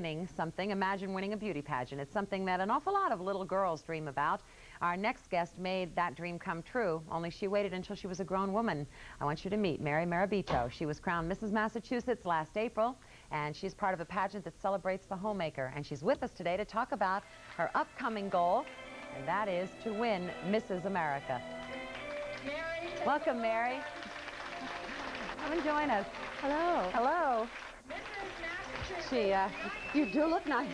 frightening something. Imagine winning a beauty pageant. It's something that an awful lot of little girls dream about. Our next guest made that dream come true, only she waited until she was a grown woman. I want you to meet Mary Mirabito. She was crowned Mrs. Massachusetts last April, and she's part of a pageant that celebrates the homemaker. And she's with us today to talk about her upcoming goal, and that is to win Mrs. America. Mary, welcome, Mary. Come and join us. Hello. Hello. Mrs. Massachusetts. You do look nice.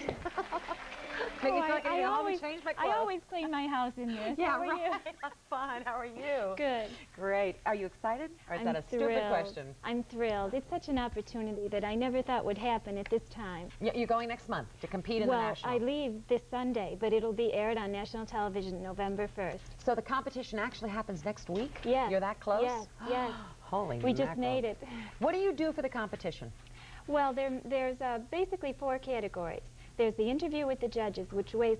Make me feel like I need to home and change my clothes. I always clean my house in this. Yeah, How are right. you? That's fine. How are you? Good. Great. Are you excited? Or is I'm that a thrilled. stupid question? I'm thrilled. It's such an opportunity that I never thought would happen at this time. Yeah, you're going next month to compete in the national. Well, I leave this Sunday, but it'll be aired on national television November 1st. So the competition actually happens next week? Yes. You're that close? Yes, yes. Holy We just mackerel. made it. What do you do for the competition? Well, there's basically 4 categories. There's the interview with the judges, which weighs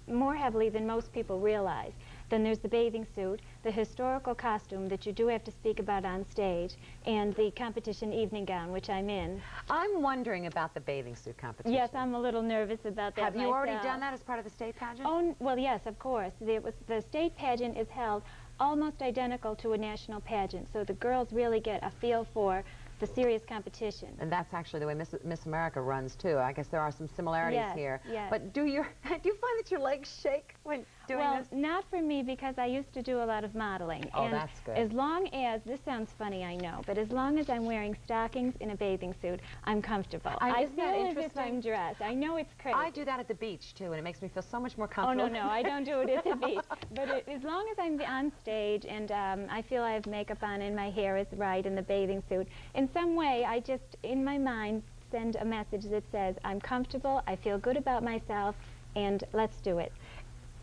more heavily than most people realize. Then there's the bathing suit, the historical costume that you do have to speak about on stage, and the competition evening gown, which I'm in. I'm wondering about the bathing suit competition. Yes, I'm a little nervous about that Have you already myself. done that as part of the state pageant? Oh, well, yes, of course. The state pageant is held almost identical to a national pageant, so the girls really get a feel for the serious competition. And that's actually the way Miss America runs, too. I guess there are some similarities here. Yes. But do you find that your legs shake when doing this? Well, not for me, because I used to do a lot of modeling. Oh, and that's good. as long as, this sounds funny, I know, but as long as I'm wearing stockings in a bathing suit, I'm comfortable. I isn't that feel as if interesting? I'm dressed. I know it's crazy. I do that at the beach, too, and it makes me feel so much more Oh, comfortable. no, I don't do it at the beach. But as long as I'm on stage and I feel I have makeup on and my hair is right in the bathing suit, in some way, I just, in my mind, send a message that says, I'm comfortable, I feel good about myself, and let's do it.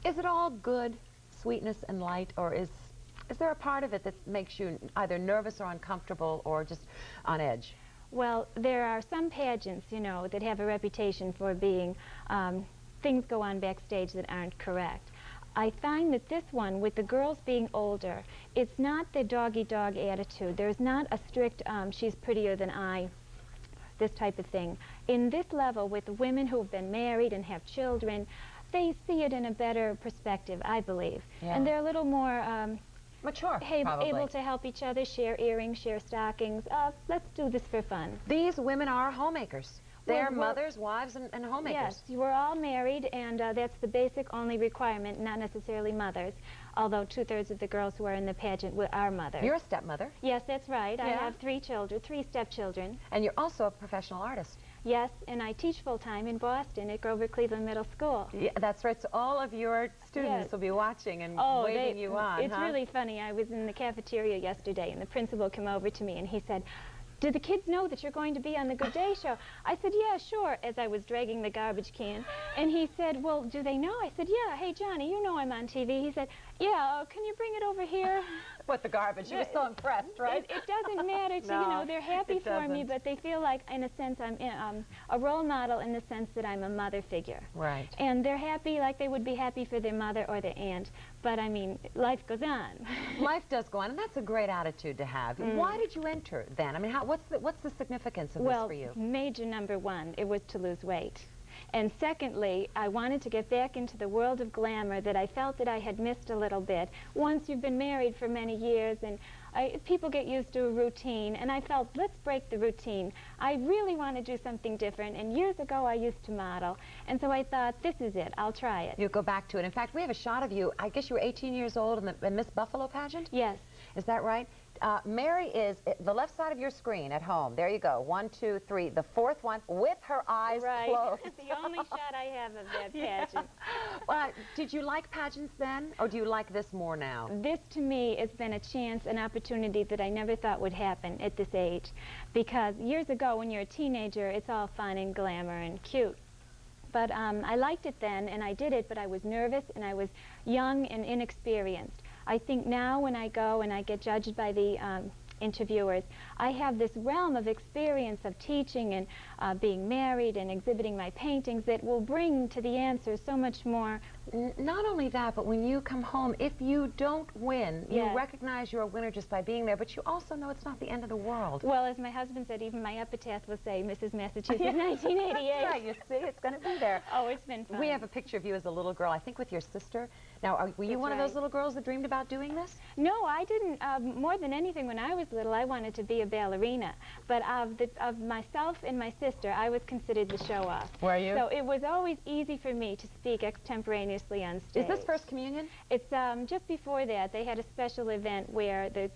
Is it all good, sweetness and light, or is there a part of it that makes you either nervous or uncomfortable or just on edge? Well, there are some pageants, you know, that have a reputation for being, things go on backstage that aren't correct. I find that this one, with the girls being older, it's not the dog-eat-dog attitude. There's not a strict, she's prettier than I, this type of thing. In this level, with the women who've been married and have children, they see it in a better perspective, I believe. Yeah. And they're a little more Mature, probably. able to help each other, share earrings, share stockings. Let's do this for fun. These women are homemakers. They're Well, mothers, wives, and homemakers. Yes, you were all married, and that's the basic only requirement, not necessarily mothers, although 2/3 of the girls who are in the pageant are mothers. You're a stepmother. Yes, that's right. I Yeah. have 3 children, 3 stepchildren. And you're also a professional artist. Yes, and I teach full-time in Boston at Grover Cleveland Middle School. Yeah, that's right. So all of your students Yes. will be watching and Oh, waving you on, It's huh? really funny. I was in the cafeteria yesterday, and the principal came over to me, and he said, "Do the kids know that you're going to be on the Good Day show?" I said, "Yeah, sure," as I was dragging the garbage can. And he said, "Well, do they know?" I said, "Yeah, hey, Johnny, you know I'm on TV." He said, "Yeah, can you bring it over here?" With the garbage. You were so impressed, right? It doesn't matter to, No, you know, they're happy it for me, doesn't. but they feel like, in a sense, I'm a role model in the sense that I'm a mother figure. Right. And they're happy like they would be happy for their mother or their aunt. But, I mean, life goes on. Life does go on, and that's a great attitude to have. Why did you enter then? I mean, what's the significance of this for you? Well, major number 1, it was to lose weight. And secondly, I wanted to get back into the world of glamour that I felt that I had missed a little bit. Once you've been married for many years, and people get used to a routine, and I felt, let's break the routine. I really want to do something different, and years ago I used to model, and so I thought, this is it, I'll try it. You go back to it. In fact, we have a shot of you. I guess you were 18 years old in the Miss Buffalo pageant? Yes. Is that right? Mary is the left side of your screen at home. There you go. 1, 2, 3. The 4th one with her eyes closed. The only shot I have of that pageant. Did you like pageants then, or do you like this more now? This, to me, has been a chance, an opportunity that I never thought would happen at this age. Because years ago, when you're a teenager, it's all fun and glamour and cute. But I liked it then, and I did it, but I was nervous, and I was young and inexperienced. I think now when I go and I get judged by the interviewers, I have this realm of experience of teaching and being married and exhibiting my paintings that will bring to the answer so much more. Not only that, but when you come home, if you don't win, you Yes. recognize you're a winner just by being there, but you also know it's not the end of the world. Well, as my husband said, even my epitaph will say Mrs. Massachusetts 1988. That's right, you see, it's going to be there. Oh, it's been fun. We have a picture of you as a little girl, I think with your sister. Now, were you That's one of those right. little girls that dreamed about doing this? No, I didn't. More than anything, when I was little, I wanted to be a ballerina. But of myself and my sister, I was considered the show-off. Were you? So it was always easy for me to speak extemporaneously on stage. Is this First Communion? It's just before that, they had a special event where the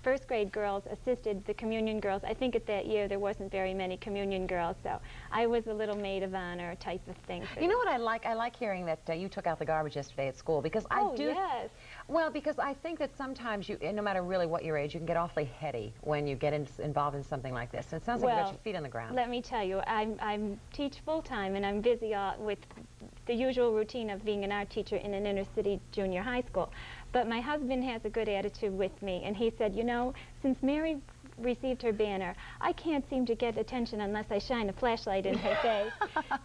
first grade girls assisted the communion girls. I think at that year there wasn't very many communion girls, so I was a little maid of honor type of thing. You know what I like? I like hearing that you took out the garbage yesterday at school, because I do. Yes. Well, because I think that sometimes you, no matter really what your age, you can get awfully heady when you get involved in something like this. And it sounds like you got your feet on the ground. Let me tell you, I teach full-time and I'm busy with the usual routine of being an art teacher in an inner-city junior high school. But my husband has a good attitude with me, and he said, you know, since Mary received her banner, I can't seem to get attention unless I shine a flashlight in her face.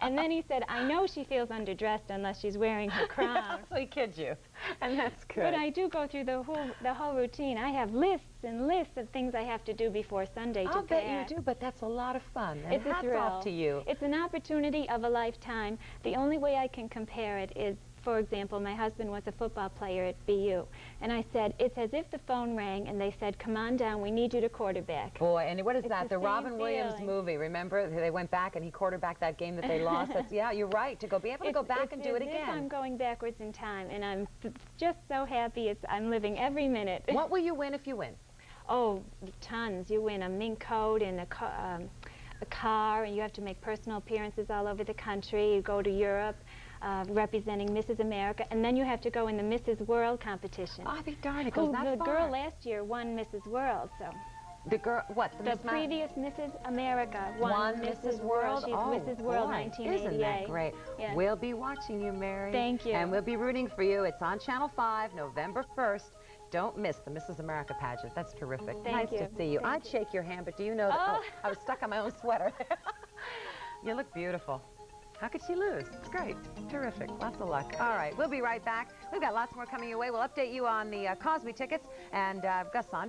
And then he said, I know she feels underdressed unless she's wearing her crown. So he kids you, and that's good. But I do go through the whole routine. I have lists and lists of things I have to do before Sunday to I'll bet pass. you do, but that's a lot of fun. And It's a hats thrill. off to you. It's an opportunity of a lifetime. The only way I can compare it is, for example, my husband was a football player at BU, and I said, it's as if the phone rang and they said, come on down, we need you to quarterback. Boy, and what is It's that? the The same Robin Williams feeling. movie, remember? They went back and he quarterbacked that game that they lost. That's, yeah, you're right, to be able to go back and do it It's as if I'm again. going backwards in time, and I'm just so happy. I'm living every minute. What will you win if you win? Oh, tons. You win a mink coat and a car, and you have to make personal appearances all over the country. You go to Europe representing Mrs. America, and then you have to go in the Mrs. World competition. I'll be darned, it goes that The far. girl last year won Mrs. World, so. The girl, what? The previous Mrs. America won Mrs. World? She's Oh, Mrs. World boy, 1988. isn't that great? Yes. We'll be watching you, Mary. Thank you. And we'll be rooting for you. It's on Channel 5, November 1st. Don't miss the Mrs. America pageant. That's terrific. Thank nice you. to see you. Thank I'd shake your hand, but do you know that Oh. I was stuck on my own sweater. You look beautiful. How could she lose? It's great. Terrific. Lots of luck. All right, we'll be right back. We've got lots more coming your way. We'll update you on the Cosby tickets, and I've got Sandra.